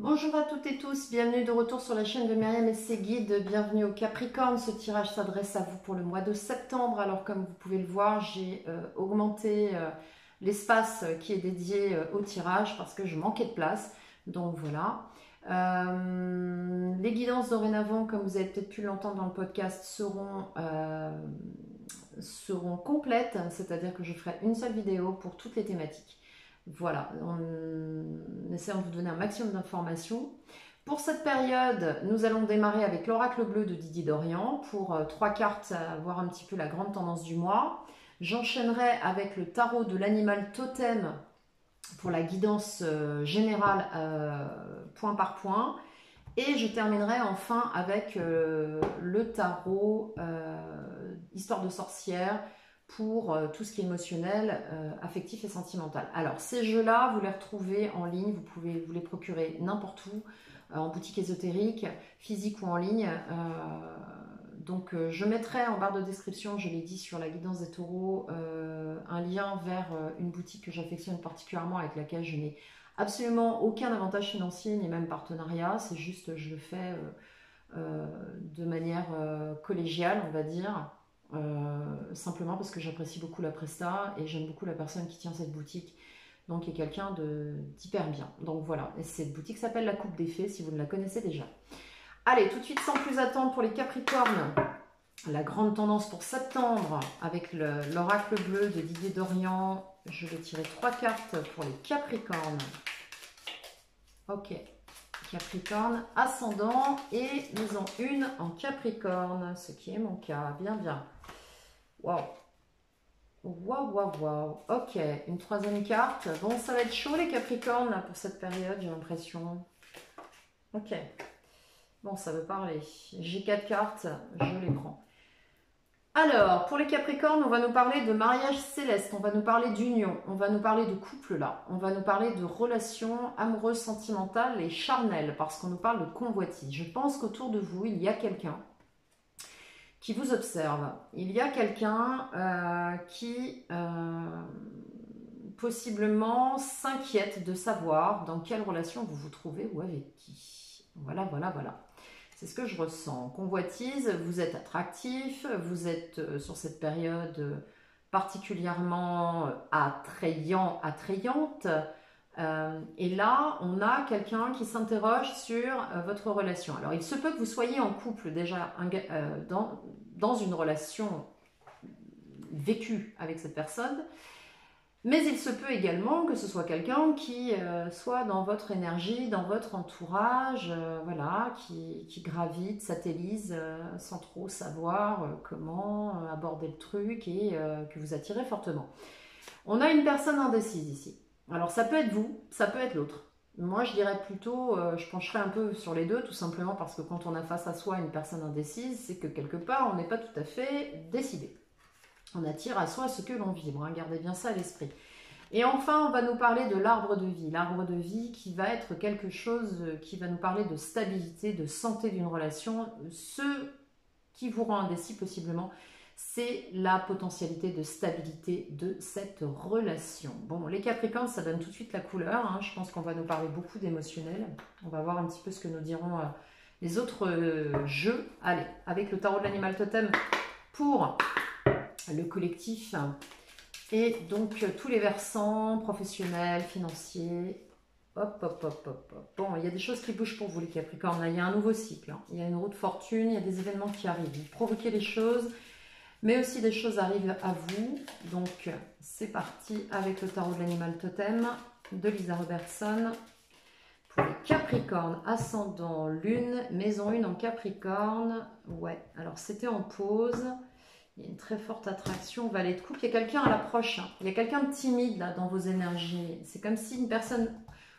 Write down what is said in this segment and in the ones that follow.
Bonjour à toutes et tous, bienvenue de retour sur la chaîne de Myriam et ses guides, bienvenue au Capricorne. Ce tirage s'adresse à vous pour le mois de septembre. Alors comme vous pouvez le voir, j'ai augmenté l'espace qui est dédié au tirage parce que je manquais de place. Donc voilà. Les guidances dorénavant, comme vous avez peut-être pu l'entendre dans le podcast, seront complètes, c'est-à-dire que je ferai une seule vidéo pour toutes les thématiques. Voilà, on essaie de vous donner un maximum d'informations. Pour cette période, nous allons démarrer avec l'oracle bleu de Didier Dorian pour 3 cartes, voir un petit peu la grande tendance du mois. J'enchaînerai avec le tarot de l'animal totem pour la guidance générale point par point. Et je terminerai enfin avec le tarot histoire de sorcière pour tout ce qui est émotionnel, affectif et sentimental. Alors ces jeux-là, vous les retrouvez en ligne, vous pouvez vous les procurer n'importe où, en boutique ésotérique, physique ou en ligne. Donc je mettrai en barre de description, je l'ai dit sur la guidance des taureaux, un lien vers une boutique que j'affectionne particulièrement, avec laquelle je n'ai absolument aucun avantage financier ni même partenariat, c'est juste je le fais de manière collégiale, on va dire. Simplement parce que j'apprécie beaucoup la presta et j'aime beaucoup la personne qui tient cette boutique, donc il est quelqu'un d'hyper bien. Donc voilà, et cette boutique s'appelle la Coupe des Fées si vous ne la connaissez déjà. Allez, tout de suite sans plus attendre pour les Capricornes, la grande tendance pour septembre avec l'oracle bleu de Didier Dorian. Je vais tirer 3 cartes pour les Capricornes. Ok, Capricorne, ascendant et maison 1 en Capricorne, ce qui est mon cas. Bien, bien. Waouh. Waouh, waouh, waouh. Ok, une troisième carte. Bon, ça va être chaud les Capricornes là, pour cette période, j'ai l'impression. Ok. Bon, ça veut parler. J'ai 4 cartes, je les prends. Alors, pour les Capricornes, on va nous parler de mariage céleste, on va nous parler d'union, on va nous parler de couple là, on va nous parler de relations amoureuses, sentimentales et charnelles, parce qu'on nous parle de convoitise. Je pense qu'autour de vous, il y a quelqu'un qui vous observe. Il y a quelqu'un qui possiblement s'inquiète de savoir dans quelle relation vous vous trouvez ou avec qui. Voilà, voilà, voilà. C'est ce que je ressens. Convoitise, vous êtes attractif, vous êtes sur cette période particulièrement attrayant, attrayante. Et là, on a quelqu'un qui s'interroge sur votre relation. Alors, il se peut que vous soyez en couple déjà dans une relation vécue avec cette personne, mais il se peut également que ce soit quelqu'un qui soit dans votre énergie, dans votre entourage, voilà, qui gravite, satellise sans trop savoir comment aborder le truc et que vous attirez fortement. On a une personne indécise ici. Alors ça peut être vous, ça peut être l'autre. Moi je dirais plutôt, je pencherais un peu sur les deux, tout simplement parce que quand on a face à soi une personne indécise, c'est que quelque part on n'est pas tout à fait décidé. On attire à soi ce que l'on vibre, hein, gardez bien ça à l'esprit. Et enfin, on va nous parler de l'arbre de vie. L'arbre de vie qui va être quelque chose qui va nous parler de stabilité, de santé d'une relation. Ce qui vous rend indécis possiblement, c'est la potentialité de stabilité de cette relation. Bon, les Capricornes, ça donne tout de suite la couleur. Hein. Je pense qu'on va nous parler beaucoup d'émotionnel. On va voir un petit peu ce que nous diront les autres jeux. Allez, avec le tarot de l'animal totem pour le collectif. Et donc tous les versants professionnels, financiers. Hop, hop, hop, hop, hop. Bon, il y a des choses qui bougent pour vous les Capricornes. Là, il y a un nouveau cycle. Hein. Il y a une roue de fortune, il y a des événements qui arrivent. Vous provoquez les choses, mais aussi des choses arrivent à vous. Donc c'est parti avec le tarot de l'animal totem de Lisa Robertson. Pour les Capricornes, ascendant lune, maison 1 en Capricorne. Ouais, alors c'était en pause. Il y a une très forte attraction, valet de coupe. Il y a quelqu'un à l'approche. Hein. Il y a quelqu'un de timide là dans vos énergies. C'est comme si une personne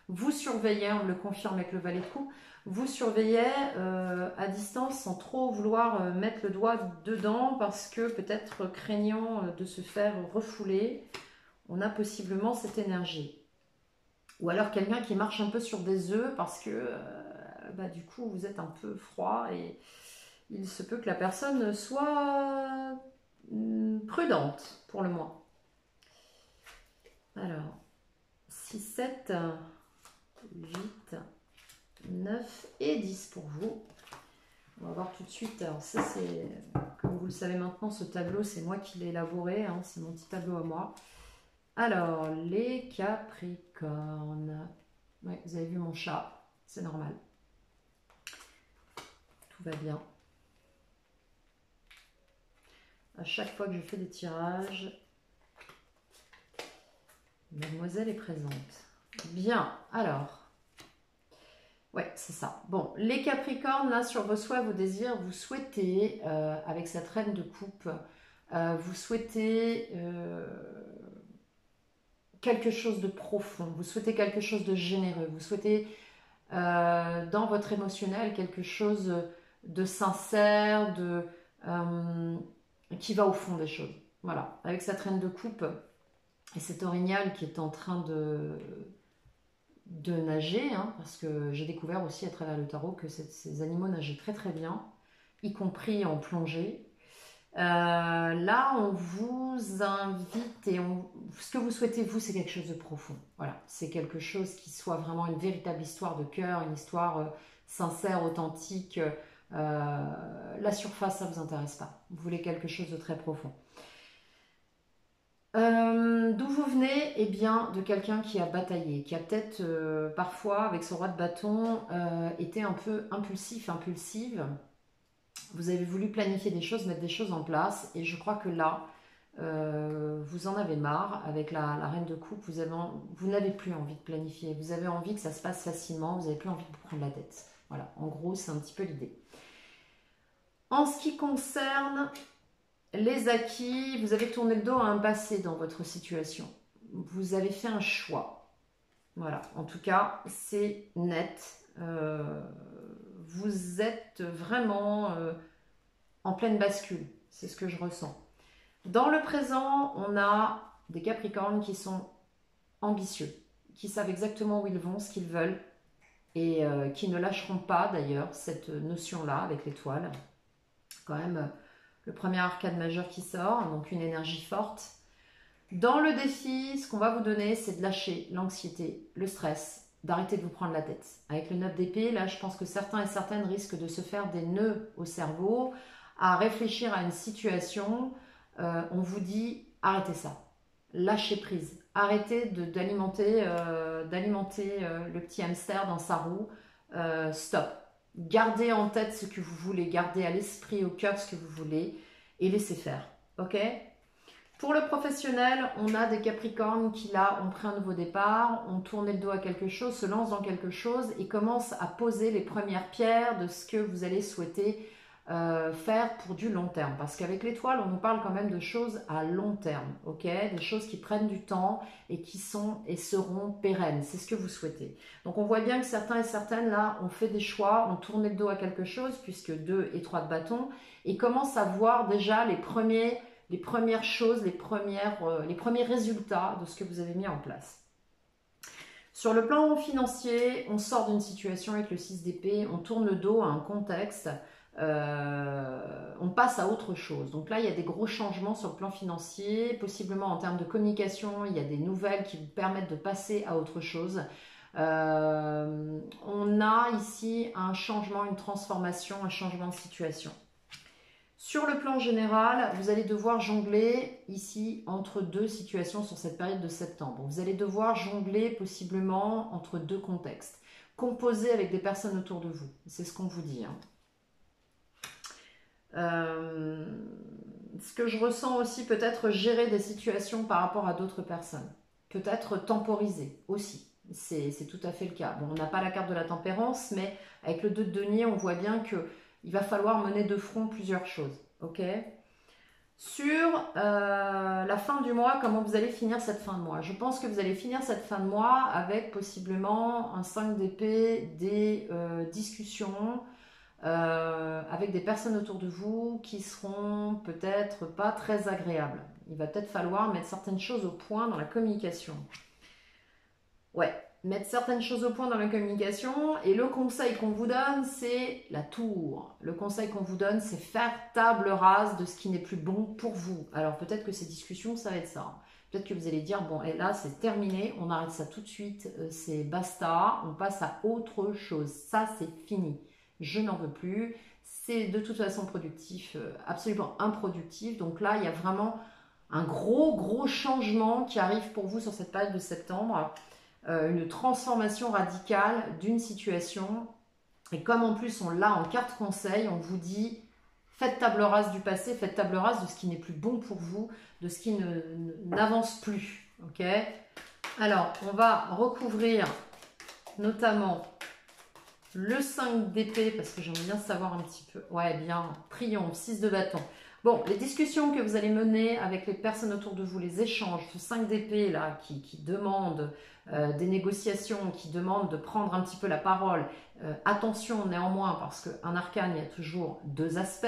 vous surveillait, on me le confirme avec le valet de coupe, vous surveillait à distance sans trop vouloir mettre le doigt dedans parce que peut-être craignant de se faire refouler, on a possiblement cette énergie. Ou alors quelqu'un qui marche un peu sur des œufs parce que bah, du coup vous êtes un peu froid et il se peut que la personne soit prudente pour le moins. Alors, 6, 7, 8, 9 et 10 pour vous. On va voir tout de suite. Alors ça c'est, comme vous le savez maintenant, ce tableau c'est moi qui l'ai élaboré, hein, c'est mon petit tableau à moi. Alors les Capricornes. Ouais, vous avez vu mon chat, c'est normal. Tout va bien. À chaque fois que je fais des tirages, mademoiselle est présente. Bien, alors. Ouais, c'est ça. Bon, les Capricornes, là, sur vos souhaits, vos désirs, vous souhaitez, avec cette reine de coupe, vous souhaitez quelque chose de profond, vous souhaitez quelque chose de généreux, vous souhaitez, dans votre émotionnel, quelque chose de sincère, qui va au fond des choses. Voilà, avec cette reine de coupe et cet orignal qui est en train de nager, hein, parce que j'ai découvert aussi à travers le tarot que ces animaux nageaient très très bien, y compris en plongée. Là, on vous invite et ce que vous souhaitez, vous, c'est quelque chose de profond. Voilà, c'est quelque chose qui soit vraiment une véritable histoire de cœur, une histoire sincère, authentique. La surface, ça ne vous intéresse pas. Vous voulez quelque chose de très profond. D'où vous venez? Eh bien, de quelqu'un qui a bataillé, qui a peut-être parfois, avec son roi de bâton, été un peu impulsif, impulsive. Vous avez voulu planifier des choses, mettre des choses en place, et je crois que là, vous en avez marre. Avec la reine de coupe, vous n'avez plus envie de planifier. Vous avez envie que ça se passe facilement, vous n'avez plus envie de vous prendre la tête. Voilà, en gros, c'est un petit peu l'idée. En ce qui concerne les acquis, vous avez tourné le dos à un passé dans votre situation. Vous avez fait un choix. Voilà, en tout cas, c'est net. Vous êtes vraiment en pleine bascule. C'est ce que je ressens. Dans le présent, on a des Capricornes qui sont ambitieux, qui savent exactement où ils vont, ce qu'ils veulent, et qui ne lâcheront pas d'ailleurs cette notion-là avec l'étoile. Quand même le premier arcade majeur qui sort, donc une énergie forte. Dans le défi, ce qu'on va vous donner, c'est de lâcher l'anxiété, le stress, d'arrêter de vous prendre la tête. Avec le 9 d'épée, là, je pense que certains et certaines risquent de se faire des nœuds au cerveau, à réfléchir à une situation. On vous dit, arrêtez ça, lâchez prise, arrêtez d'alimenter le petit hamster dans sa roue, stop. Gardez en tête ce que vous voulez, gardez à l'esprit, au cœur ce que vous voulez et laissez faire, ok? Pour le professionnel, on a des Capricornes qui là ont pris un nouveau départ, ont tourné le dos à quelque chose, se lancent dans quelque chose et commencent à poser les premières pierres de ce que vous allez souhaiter faire pour du long terme. Parce qu'avec l'étoile, on nous parle quand même de choses à long terme, ok? Des choses qui prennent du temps et qui sont et seront pérennes. C'est ce que vous souhaitez. Donc on voit bien que certains et certaines là ont fait des choix, ont tourné le dos à quelque chose, puisque 2 et 3 de bâton, et commencent à voir déjà les premières choses, les premiers résultats de ce que vous avez mis en place. Sur le plan financier, on sort d'une situation avec le 6 d'épée, on tourne le dos à un contexte, on passe à autre chose. Donc là, il y a des gros changements sur le plan financier, possiblement en termes de communication, il y a des nouvelles qui vous permettent de passer à autre chose. On a ici un changement, une transformation, un changement de situation. Sur le plan général, vous allez devoir jongler ici entre deux situations sur cette période de septembre. Vous allez devoir jongler possiblement entre deux contextes. Composer avec des personnes autour de vous. C'est ce qu'on vous dit. Ce que je ressens aussi, peut-être gérer des situations par rapport à d'autres personnes. Peut-être temporiser aussi. C'est tout à fait le cas. Bon, on n'a pas la carte de la tempérance, mais avec le 2 de denier, on voit bien que il va falloir mener de front plusieurs choses, ok? Sur la fin du mois, comment vous allez finir cette fin de mois? Je pense que vous allez finir cette fin de mois avec possiblement un 5 d'épée, des discussions avec des personnes autour de vous qui seront peut-être pas très agréables. Il va peut-être falloir mettre certaines choses au point dans la communication. Ouais. Mettre certaines choses au point dans la communication, et le conseil qu'on vous donne, c'est la tour. Le conseil qu'on vous donne, c'est faire table rase de ce qui n'est plus bon pour vous. Alors peut-être que ces discussions, ça va être ça. Peut-être que vous allez dire, bon, et là, c'est terminé, on arrête ça tout de suite, c'est basta, on passe à autre chose. Ça, c'est fini. Je n'en veux plus. C'est de toute façon productif, absolument improductif. Donc là, il y a vraiment un gros changement qui arrive pour vous sur cette période de septembre. Une transformation radicale d'une situation. Et comme en plus, on l'a en carte conseil, on vous dit... Faites table rase du passé, faites table rase de ce qui n'est plus bon pour vous, de ce qui n'avance plus. Ok. Alors, on va recouvrir notamment le 5 d'épée, parce que j'aimerais bien savoir un petit peu. Ouais, bien, triomphe, 6 de bâton. Bon, les discussions que vous allez mener avec les personnes autour de vous, les échanges, ce 5 d'épée là, qui demande des négociations, qui demande de prendre un petit peu la parole. Attention néanmoins, parce qu'un arcane, il y a toujours deux aspects.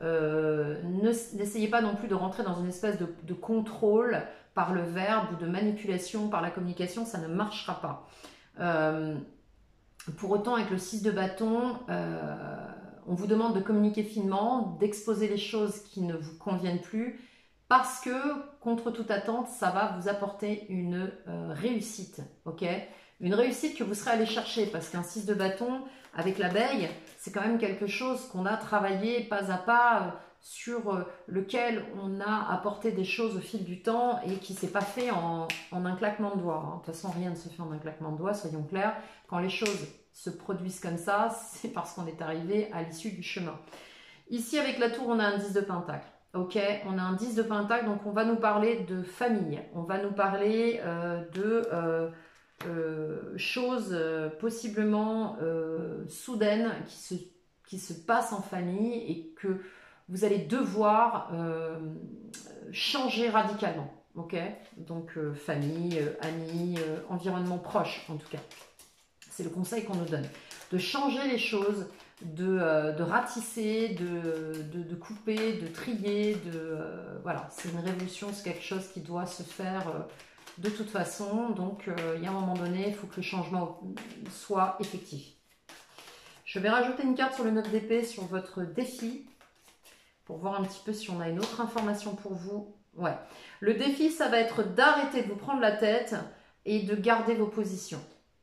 N'essayez pas non plus de rentrer dans une espèce de contrôle par le verbe ou de manipulation par la communication, ça ne marchera pas. Pour autant, avec le 6 de bâton, on vous demande de communiquer finement, d'exposer les choses qui ne vous conviennent plus, parce que, contre toute attente, ça va vous apporter une réussite, ok? Une réussite que vous serez allé chercher, parce qu'un 6 de bâton, avec l'abeille, c'est quand même quelque chose qu'on a travaillé pas à pas, sur lequel on a apporté des choses au fil du temps et qui ne s'est pas fait en un claquement de doigts. De toute façon, rien ne se fait en un claquement de doigts, soyons clairs. Quand les choses se produisent comme ça, c'est parce qu'on est arrivé à l'issue du chemin. Ici, avec la tour, on a un 10 de pentacle. Ok, on a un 10 de pentacle, donc on va nous parler de famille. On va nous parler de choses possiblement soudaines qui se passent en famille et que vous allez devoir changer radicalement. Ok, donc famille, amis, environnement proche en tout cas. C'est le conseil qu'on nous donne. De changer les choses, de ratisser, de couper, de trier. Voilà, c'est une révolution, c'est quelque chose qui doit se faire de toute façon. Donc, il y a un moment donné, il faut que le changement soit effectif. Je vais rajouter une carte sur le 9 d'épée, sur votre défi, pour voir un petit peu si on a une autre information pour vous. Ouais. Le défi, ça va être d'arrêter de vous prendre la tête et de garder vos positions.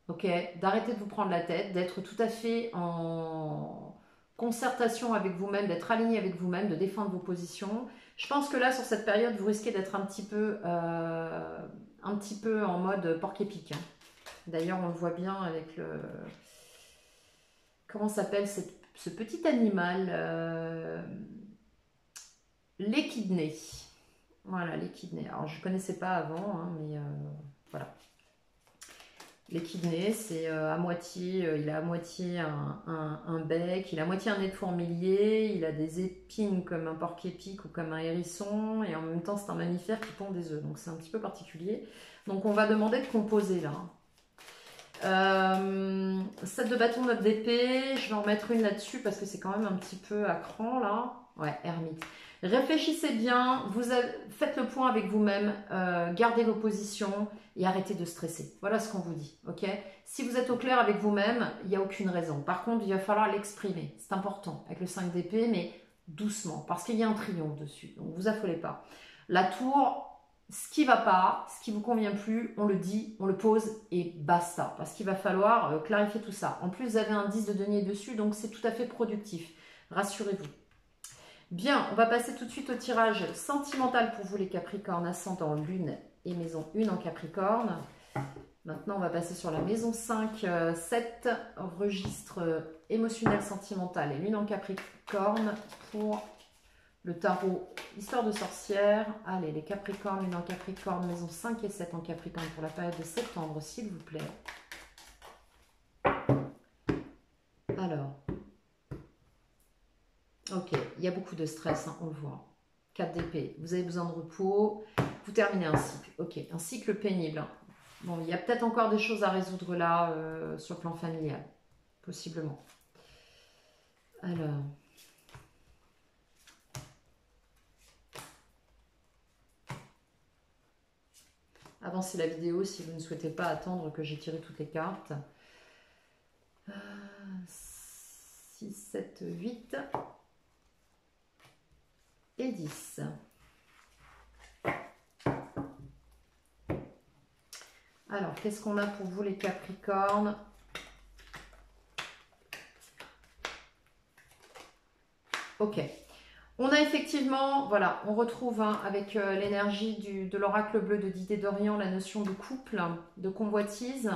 Ok, d'arrêter de vous prendre la tête, d'être tout à fait en concertation avec vous-même, d'être aligné avec vous-même, de défendre vos positions. Je pense que là, sur cette période, vous risquez d'être un petit peu en mode porc-épic. Hein. D'ailleurs, on le voit bien avec le... Comment s'appelle ce petit animal l'échidné. Voilà, l'échidné. Alors, je ne connaissais pas avant, hein, mais voilà. L'échidné, c'est à moitié, il a à moitié un bec, il a à moitié un nez de fourmilier, il a des épines comme un porc-épic ou comme un hérisson, et en même temps c'est un mammifère qui pond des œufs, donc c'est un petit peu particulier. Donc on va demander de composer là. 7 de bâton, 9 d'épée, je vais en mettre une là-dessus parce que c'est quand même un petit peu à cran là. Ouais, ermite. Réfléchissez bien, faites le point avec vous-même, gardez vos positions et arrêtez de stresser. Voilà ce qu'on vous dit, ok? Si vous êtes au clair avec vous-même, il n'y a aucune raison. Par contre, il va falloir l'exprimer, c'est important, avec le 5 d'épée, mais doucement, parce qu'il y a un triomphe dessus, donc vous affolez pas. La tour, ce qui ne va pas, ce qui ne vous convient plus, on le dit, on le pose et basta, parce qu'il va falloir clarifier tout ça. En plus, vous avez un 10 de denier dessus, donc c'est tout à fait productif, rassurez-vous. Bien, on va passer tout de suite au tirage sentimental pour vous les Capricornes, ascendant Lune et maison 1 en Capricorne. Maintenant, on va passer sur la maison 5, 7, registre émotionnel sentimental et Lune en Capricorne pour le tarot Histoire de sorcière. Allez, les Capricornes, Lune en Capricorne, maison 5 et 7 en Capricorne pour la période de septembre, s'il vous plaît. Alors... Ok, il y a beaucoup de stress, hein, on le voit. 4 d'épée, vous avez besoin de repos, vous terminez un cycle. Ok, un cycle pénible. Hein. Bon, il y a peut-être encore des choses à résoudre là, sur le plan familial, possiblement. Alors... Avancez la vidéo si vous ne souhaitez pas attendre que j'ai tiré toutes les cartes. 6, 7, 8... et 10. Alors, qu'est-ce qu'on a pour vous les Capricornes? Ok. On a effectivement, voilà, on retrouve avec l'énergie de l'oracle bleu de Didier Dorian la notion de couple, de convoitise.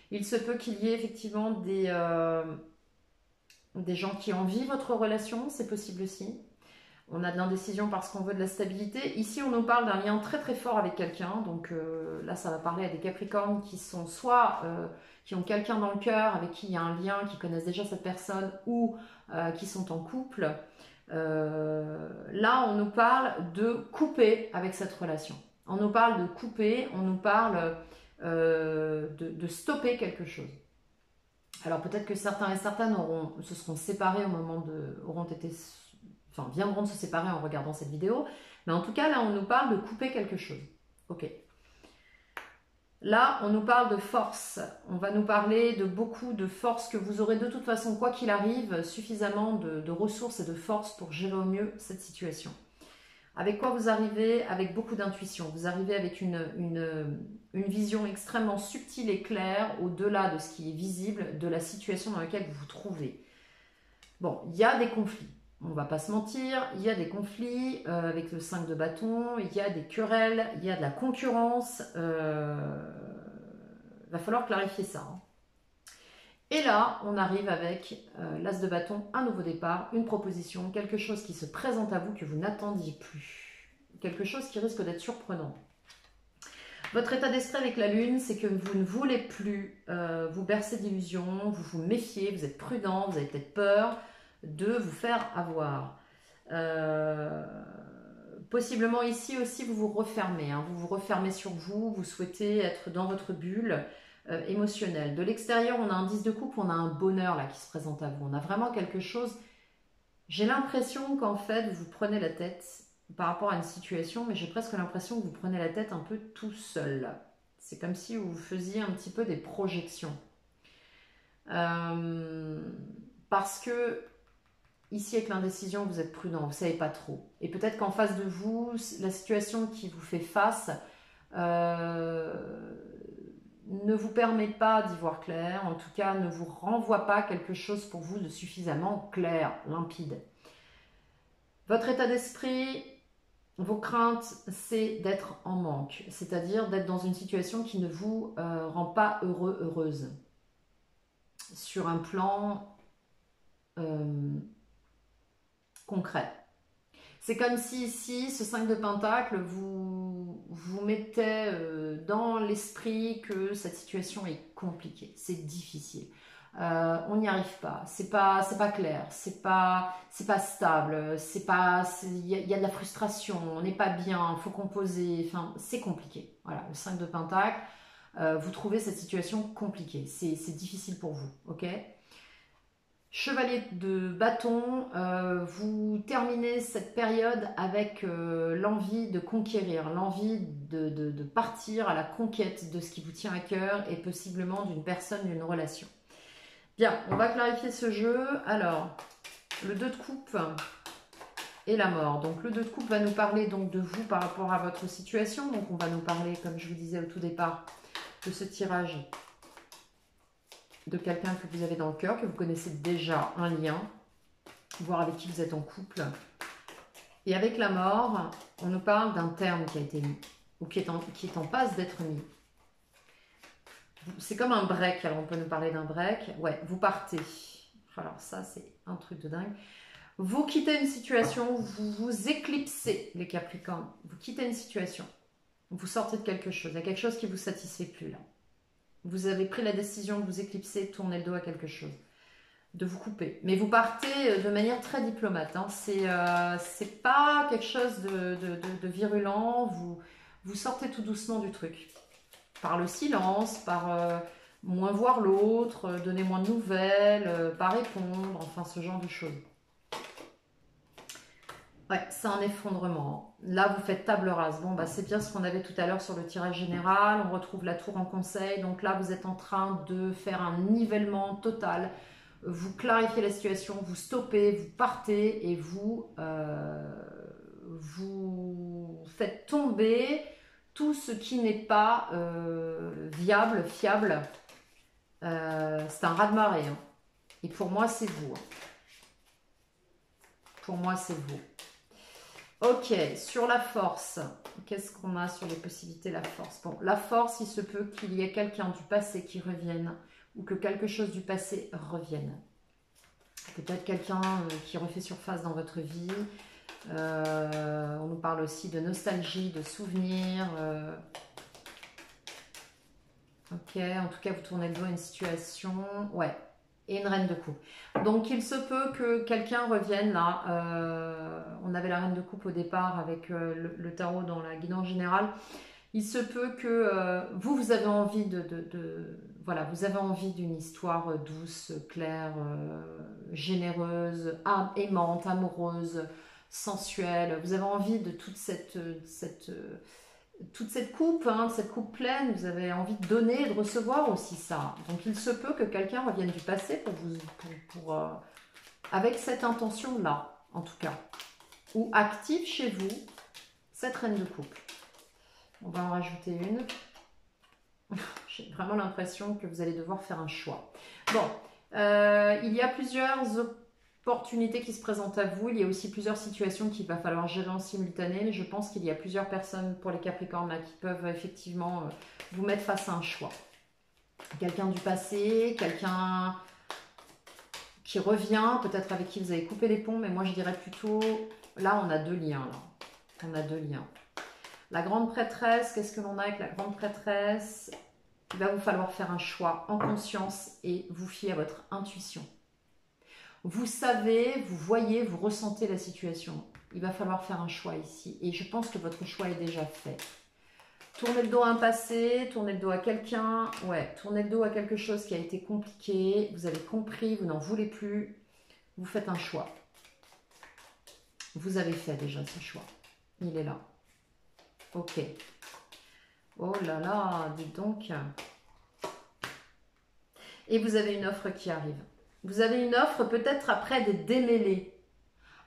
Il se peut qu'il y ait effectivement des gens qui envient votre relation, c'est possible aussi. On a de l'indécision parce qu'on veut de la stabilité. Ici, on nous parle d'un lien très très fort avec quelqu'un. Donc là, ça va parler à des Capricornes qui sont soit qui ont quelqu'un dans le cœur, avec qui il y a un lien, qui connaissent déjà cette personne, ou qui sont en couple. Là, on nous parle de couper avec cette relation. On nous parle de couper, on nous parle de stopper quelque chose. Alors peut-être que certains et certaines se seront séparés au moment viendront de se séparer en regardant cette vidéo. Mais en tout cas, là, on nous parle de couper quelque chose. Ok. Là, on nous parle de force. On va nous parler de beaucoup de force que vous aurez de toute façon, quoi qu'il arrive, suffisamment de ressources et de force pour gérer au mieux cette situation. Avec quoi vous arrivez? Avec beaucoup d'intuition. Vous arrivez avec une vision extrêmement subtile et claire, au-delà de ce qui est visible, de la situation dans laquelle vous vous trouvez. Bon, il y a des conflits. On ne va pas se mentir, il y a des conflits avec le 5 de bâton, il y a des querelles, il y a de la concurrence. Va falloir clarifier ça. Hein. Et là, on arrive avec l'as de bâton, un nouveau départ, une proposition, quelque chose qui se présente à vous que vous n'attendiez plus. Quelque chose qui risque d'être surprenant. Votre état d'esprit avec la lune, c'est que vous ne voulez plus vous bercer d'illusions, vous vous méfiez, vous êtes prudent, vous avez peut-être peur de vous faire avoir. Possiblement ici aussi vous vous refermez, hein, vous vous refermez sur vous, vous souhaitez être dans votre bulle émotionnelle. De l'extérieur, on a un 10 de coupe, on a un bonheur là qui se présente à vous, on a vraiment quelque chose. J'ai l'impression qu'en fait vous prenez la tête par rapport à une situation, mais j'ai presque l'impression que vous prenez la tête un peu tout seul. C'est comme si vous faisiez un petit peu des projections. Parce que ici, avec l'indécision, vous êtes prudent, vous ne savez pas trop. Et peut-être qu'en face de vous, la situation qui vous fait face ne vous permet pas d'y voir clair, en tout cas ne vous renvoie pas quelque chose pour vous de suffisamment clair, limpide. Votre état d'esprit, vos craintes, c'est d'être en manque, c'est-à-dire d'être dans une situation qui ne vous rend pas heureux, heureuse. Sur un plan concret. C'est comme si ici, ce 5 de Pentacle vous mettait dans l'esprit que cette situation est compliquée, c'est difficile. On n'y arrive pas, c'est pas clair, c'est pas stable, il y a de la frustration, on n'est pas bien, il faut composer, enfin c'est compliqué. Voilà, le 5 de Pentacle, vous trouvez cette situation compliquée, c'est difficile pour vous, ok? Chevalier de bâton, vous terminez cette période avec l'envie de conquérir, l'envie de partir à la conquête de ce qui vous tient à cœur et possiblement d'une personne, d'une relation. Bien, on va clarifier ce jeu. Alors, le 2 de coupe et la mort. Donc, le 2 de coupe va nous parler donc de vous par rapport à votre situation. Donc, on va nous parler, comme je vous disais au tout départ, de ce tirage de quelqu'un que vous avez dans le cœur, que vous connaissez déjà, un lien, voir avec qui vous êtes en couple. Et avec la mort, on nous parle d'un terme qui a été mis, ou qui est en passe d'être mis. C'est comme un break, alors on peut nous parler d'un break. Ouais, vous partez. Alors ça, c'est un truc de dingue. Vous quittez une situation, vous vous éclipsez, les Capricornes. Vous quittez une situation, vous sortez de quelque chose. Il y a quelque chose qui ne vous satisfait plus là. Vous avez pris la décision de vous éclipser, de tourner le dos à quelque chose, de vous couper. Mais vous partez de manière très diplomate. Hein. C'est pas quelque chose de virulent. Vous sortez tout doucement du truc. Par le silence, par moins voir l'autre, donner moins de nouvelles, pas répondre, enfin ce genre de choses. Ouais, c'est un effondrement. Là, vous faites table rase. Bon, bah, c'est bien ce qu'on avait tout à l'heure sur le tirage général. On retrouve la tour en conseil. Donc là, vous êtes en train de faire un nivellement total. Vous clarifiez la situation, vous stoppez, vous partez et vous faites tomber tout ce qui n'est pas viable, fiable, c'est un raz-de-marée. Hein. Et pour moi, c'est vous. Hein. Pour moi, c'est vous. Ok, sur la force, qu'est-ce qu'on a sur les possibilités, la force? Bon, la force, il se peut qu'il y ait quelqu'un du passé qui revienne ou que quelque chose du passé revienne. Peut-être quelqu'un qui refait surface dans votre vie. On nous parle aussi de nostalgie, de souvenirs. Ok, en tout cas, vous tournez le dos à une situation. Ouais, et une reine de coupe. Donc, il se peut que quelqu'un revienne là. On avait la reine de coupe au départ avec le tarot dans la guidance générale. Il se peut que vous avez envie voilà, vous avez envie d'une histoire douce, claire, généreuse, aimante, amoureuse, sensuelle. Vous avez envie de toute cette coupe, hein, cette coupe pleine. Vous avez envie de donner et de recevoir aussi ça. Donc il se peut que quelqu'un revienne du passé avec cette intention-là, en tout cas. Ou active chez vous cette reine de coupe. On va en rajouter une. J'ai vraiment l'impression que vous allez devoir faire un choix. Bon, il y a plusieurs opportunités qui se présentent à vous. Il y a aussi plusieurs situations qu'il va falloir gérer en simultané. Mais je pense qu'il y a plusieurs personnes pour les Capricornes là, qui peuvent effectivement vous mettre face à un choix. Quelqu'un du passé, quelqu'un qui revient, peut-être avec qui vous avez coupé les ponts. Mais moi, je dirais plutôt... Là, on a deux liens. Là. On a deux liens. La grande prêtresse, qu'est-ce que l'on a avec la grande prêtresse? Il va vous falloir faire un choix en conscience et vous fier à votre intuition. Vous savez, vous voyez, vous ressentez la situation. Il va falloir faire un choix ici. Et je pense que votre choix est déjà fait. Tournez le dos à un passé, tournez le dos à quelqu'un. Ouais, tournez le dos à quelque chose qui a été compliqué. Vous avez compris, vous n'en voulez plus. Vous faites un choix. Vous avez fait déjà ce choix. Il est là. Ok. Oh là là, dites donc. Et vous avez une offre qui arrive. Vous avez une offre peut-être après des démêlés.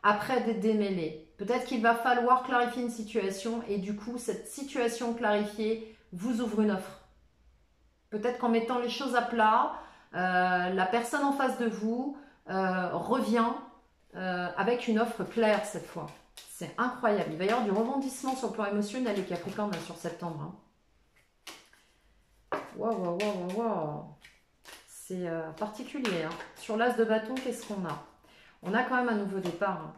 Après des démêlés. Peut-être qu'il va falloir clarifier une situation et du coup, cette situation clarifiée vous ouvre une offre. Peut-être qu'en mettant les choses à plat, la personne en face de vous revient avec une offre claire cette fois. C'est incroyable. Il va y avoir du rebondissement sur le plan émotionnel, les Capricornes, sur septembre. Waouh, waouh, waouh, waouh. C'est particulier. Hein. Sur l'as de bâton, qu'est-ce qu'on a? On a quand même un nouveau départ. Hein.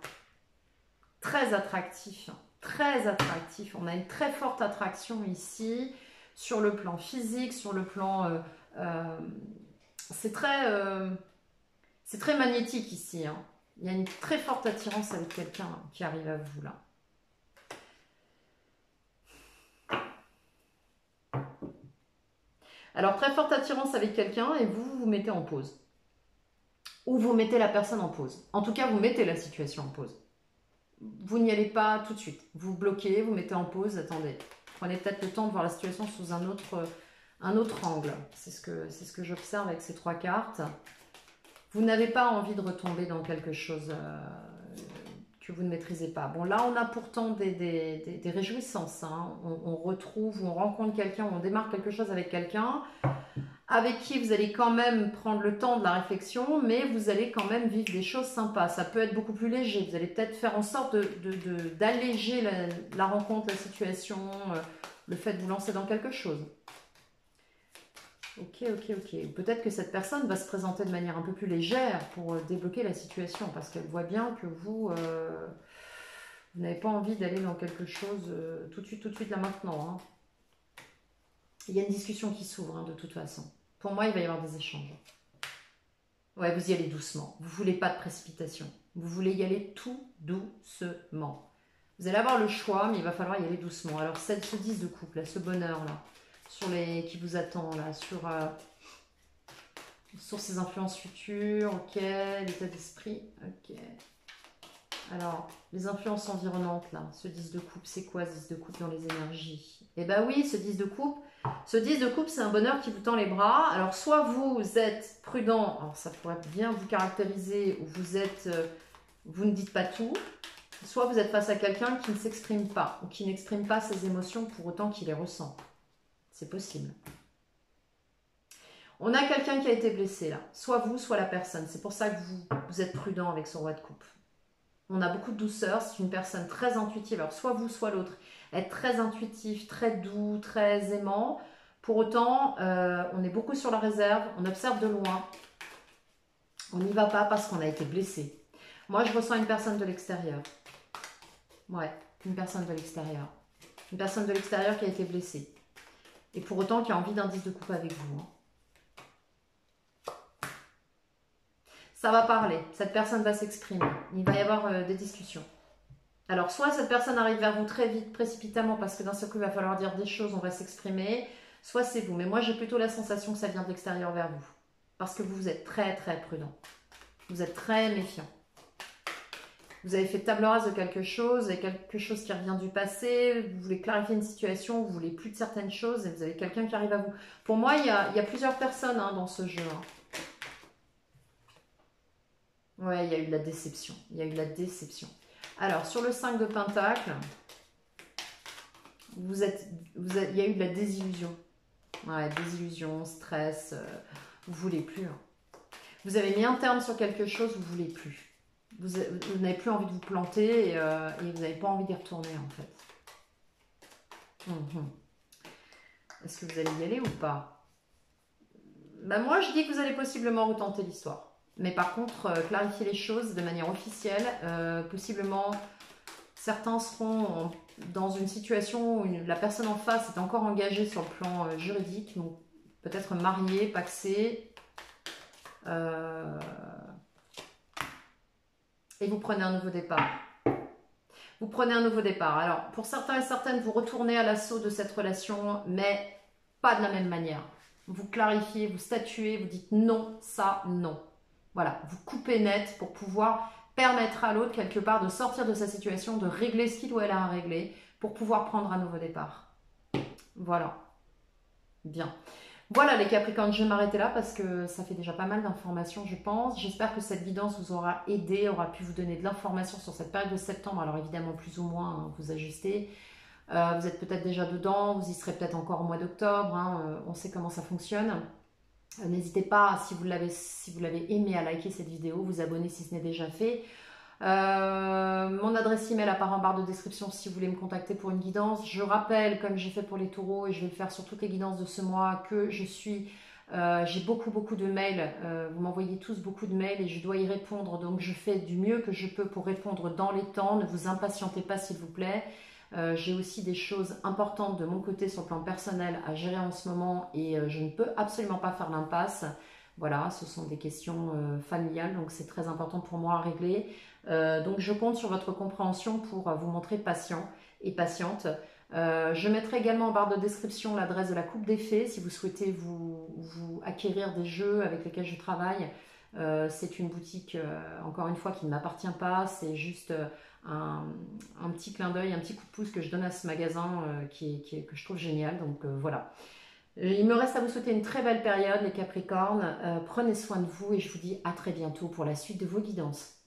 Très attractif. Hein. Très attractif. On a une très forte attraction ici, sur le plan physique, sur le plan... c'est très magnétique ici. Hein. Il y a une très forte attirance avec quelqu'un qui arrive à vous là. Alors, très forte attirance avec quelqu'un et vous vous mettez en pause. Ou vous mettez la personne en pause. En tout cas, vous mettez la situation en pause. Vous n'y allez pas tout de suite. Vous bloquez, vous mettez en pause, attendez. Prenez peut-être le temps de voir la situation sous un autre angle. C'est ce que j'observe avec ces trois cartes. Vous n'avez pas envie de retomber dans quelque chose que vous ne maîtrisez pas. Bon, là, on a pourtant des réjouissances. Hein. On retrouve, on rencontre quelqu'un, on démarre quelque chose avec quelqu'un avec qui vous allez quand même prendre le temps de la réflexion, mais vous allez quand même vivre des choses sympas. Ça peut être beaucoup plus léger. Vous allez peut-être faire en sorte d'alléger la rencontre, la situation, le fait de vous lancer dans quelque chose. Ok, ok, ok. Peut-être que cette personne va se présenter de manière un peu plus légère pour débloquer la situation, parce qu'elle voit bien que vous n'avez pas envie d'aller dans quelque chose tout de suite, là maintenant. Hein. Il y a une discussion qui s'ouvre, hein, de toute façon. Pour moi, il va y avoir des échanges. Ouais, vous y allez doucement. Vous ne voulez pas de précipitation. Vous voulez y aller tout doucement. Vous allez avoir le choix, mais il va falloir y aller doucement. Alors, ce 10 de couple, là, ce bonheur-là, qui vous attend là, sur ses influences futures, ok, l'état d'esprit, ok. Alors, les influences environnantes là, ce 10 de coupe, c'est quoi ce 10 de coupe dans les énergies? Eh bien oui, ce 10 de coupe, c'est un bonheur qui vous tend les bras. Alors, soit vous êtes prudent, alors ça pourrait bien vous caractériser, ou vous ne dites pas tout, Soit vous êtes face à quelqu'un qui ne s'exprime pas ou qui n'exprime pas ses émotions pour autant qu'il les ressent. C'est possible. On a quelqu'un qui a été blessé là. Soit vous, soit la personne. C'est pour ça que vous êtes prudent avec ce roi de coupe. On a beaucoup de douceur. C'est une personne très intuitive. Alors soit vous, soit l'autre. Être très intuitif, très doux, très aimant. Pour autant, on est beaucoup sur la réserve. On observe de loin. On n'y va pas parce qu'on a été blessé. Moi, je ressens une personne de l'extérieur. Ouais, une personne de l'extérieur. Une personne de l'extérieur qui a été blessée. Et pour autant, qui a envie d'un 10 de coupe avec vous. Hein. Ça va parler. Cette personne va s'exprimer. Il va y avoir des discussions. Alors, soit cette personne arrive vers vous très vite, précipitamment, parce que d'un seul coup, il va falloir dire des choses, on va s'exprimer. Soit c'est vous. Mais moi, j'ai plutôt la sensation que ça vient de l'extérieur vers vous. Parce que vous êtes très, très prudent. Vous êtes très méfiant. Vous avez fait table rase de quelque chose, et quelque chose qui revient du passé, vous voulez clarifier une situation, vous voulez plus de certaines choses, et vous avez quelqu'un qui arrive à vous. Pour moi, il y a plusieurs personnes hein, dans ce jeu. Hein. Ouais, il y a eu de la déception. Il y a eu de la déception. Alors, sur le 5 de Pentacle, il y a eu de la désillusion. Ouais, désillusion, stress, vous voulez plus. Hein. Vous avez mis un terme sur quelque chose, vous voulez plus. Vous n'avez plus envie de vous planter et vous n'avez pas envie d'y retourner en fait. Est-ce que vous allez y aller ou pas? Ben moi je dis que vous allez possiblement retenter l'histoire. Mais par contre, clarifier les choses de manière officielle. Possiblement, certains seront dans une situation où la personne en face est encore engagée sur le plan juridique. Donc peut-être mariée, pacsée. Et vous prenez un nouveau départ. Vous prenez un nouveau départ. Alors, pour certains et certaines, vous retournez à l'assaut de cette relation, mais pas de la même manière. Vous clarifiez, vous statuez, vous dites non, ça, non. Voilà, vous coupez net pour pouvoir permettre à l'autre, quelque part, de sortir de sa situation, de régler ce qu'il ou elle a à régler, pour pouvoir prendre un nouveau départ. Voilà. Bien. Voilà les Capricornes, je vais m'arrêter là parce que ça fait déjà pas mal d'informations je pense. J'espère que cette guidance vous aura aidé, aura pu vous donner de l'information sur cette période de septembre. Alors évidemment plus ou moins, hein, vous ajustez. Vous êtes peut-être déjà dedans, vous y serez peut-être encore au mois d'octobre. Hein, on sait comment ça fonctionne. N'hésitez pas, si vous l'avez aimé, à liker cette vidéo, vous abonner si ce n'est déjà fait. Mon adresse email apparaît en barre de description si vous voulez me contacter pour une guidance. Je rappelle, comme j'ai fait pour les taureaux et je vais le faire sur toutes les guidances de ce mois, que j'ai beaucoup de mails. Vous m'envoyez tous beaucoup de mails et je dois y répondre. Donc je fais du mieux que je peux pour répondre dans les temps. Ne vous impatientez pas s'il vous plaît. J'ai aussi des choses importantes de mon côté sur le plan personnel à gérer en ce moment et je ne peux absolument pas faire l'impasse. Voilà, ce sont des questions familiales, donc c'est très important pour moi à régler. Donc je compte sur votre compréhension pour vous montrer patient et patiente. Je mettrai également en barre de description l'adresse de la Coupe des Fées si vous souhaitez vous acquérir des jeux avec lesquels je travaille. C'est une boutique, encore une fois, qui ne m'appartient pas. C'est juste un petit clin d'œil, un petit coup de pouce que je donne à ce magasin que je trouve génial. Donc voilà. Il me reste à vous souhaiter une très belle période, les Capricornes. Prenez soin de vous et je vous dis à très bientôt pour la suite de vos guidances.